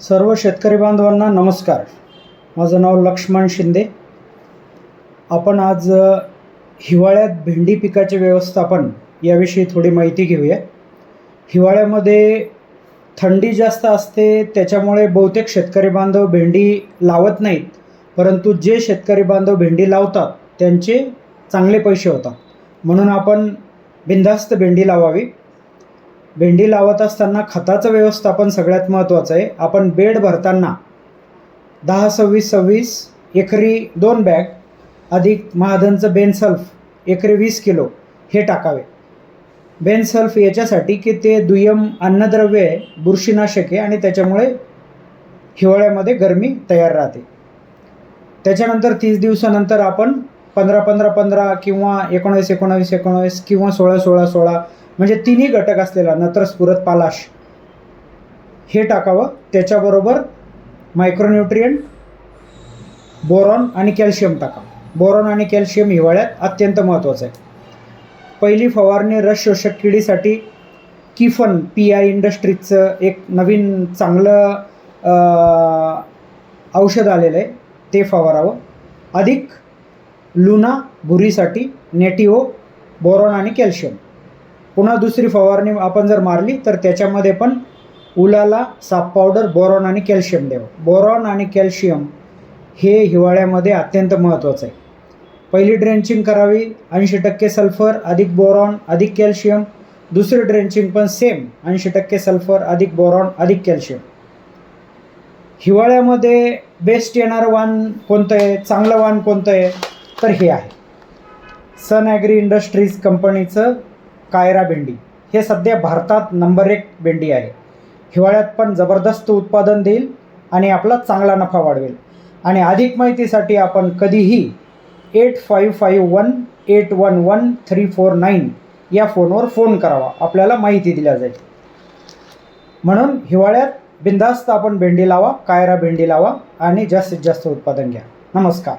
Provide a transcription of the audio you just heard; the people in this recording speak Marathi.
सर्व शेतकरी बांधवांना नमस्कार. माझं नाव लक्ष्मण शिंदे. आपण आज हिवाळ्यात भेंडी पिकाचे व्यवस्थापन याविषयी थोडी माहिती घेऊया. हिवाळ्यामध्ये थंडी जास्त असते, त्याच्यामुळे बहुतेक शेतकरी बांधव भेंडी लावत नाहीत, परंतु जे शेतकरी बांधव भेंडी लावतात त्यांचे चांगले पैसे होतात. म्हणून आपण बिनधास्त भेंडी लावावी. भेंडी लावत असताना खताचं व्यवस्थापन सगळ्यात महत्त्वाचं आहे. आपण बेड भरताना 10-26-26 एकरी 2 बॅग अधिक महाधनचं बेनसल्फ एकरी 20 किलो हे टाकावे. बेनसल्फ याच्यासाठी की ते दुय्यम अन्नद्रव्य आहे, बुरशीनाशक आहे आणि त्याच्यामुळे हिवाळ्यामध्ये गरमी तयार राहते. त्याच्यानंतर 30 दिवसानंतर आपण 15-15-15 किंवा 19-19-19 किंवा 16-16-16 म्हणजे तिन्ही घटक असलेला नत्र, स्फुरद, पालाश हे टाकावं. त्याच्याबरोबर मायक्रोन्यूट्रियंट, बोरॉन आणि कॅल्शियम टाकावं. बोरॉन आणि कॅल्शियम हिवाळ्यात अत्यंत महत्त्वाचं आहे. पहिली फवारणी रस शोषक किडीसाठी किफन PI इंडस्ट्रीजचं एक नवीन चांगलं औषध आलेलं आहे, ते फवारावं. अधिक लुना भुरीसाठी नेटिव्हो, बोरॉन आणि कॅल्शियम. पुन्हा दुसरी फवारणी आपण जर मारली तर त्याच्यामध्ये पण उलाला, साप पावडर, बोरॉन आणि कॅल्शियम द्यावं. बोरॉन आणि कॅल्शियम हे हिवाळ्यामध्ये अत्यंत महत्त्वाचं आहे. पहिली ड्रेंचिंग करावी 80% सल्फर अधिक बोरॉन अधिक कॅल्शियम. दुसरी ड्रेंचिंग पण सेम 80% सल्फर अधिक बोरॉन अधिक कॅल्शियम. हिवाळ्यामध्ये बेस्ट येणारं वाण कोणतं आहे, चांगलं वाण कोणतं आहे, तर हे आहे सन ॲग्री इंडस्ट्रीज कंपनीचं कायरा भेंडी. हे सध्या भारतात नंबर 1 भेंडी आहे. हिवाळ्यात पण जबरदस्त उत्पादन देईल आणि आपला चांगला नफा वाढवेल. आणि अधिक माहितीसाठी आपण कधीही 8551811349 या फोनवर फोन करावा, आपल्याला माहिती दिल्या जाईल. म्हणून हिवाळ्यात बिनधास्त आपण भेंडी लावा, कायरा भेंडी लावा आणि जास्तीत जास्त उत्पादन घ्या. नमस्कार.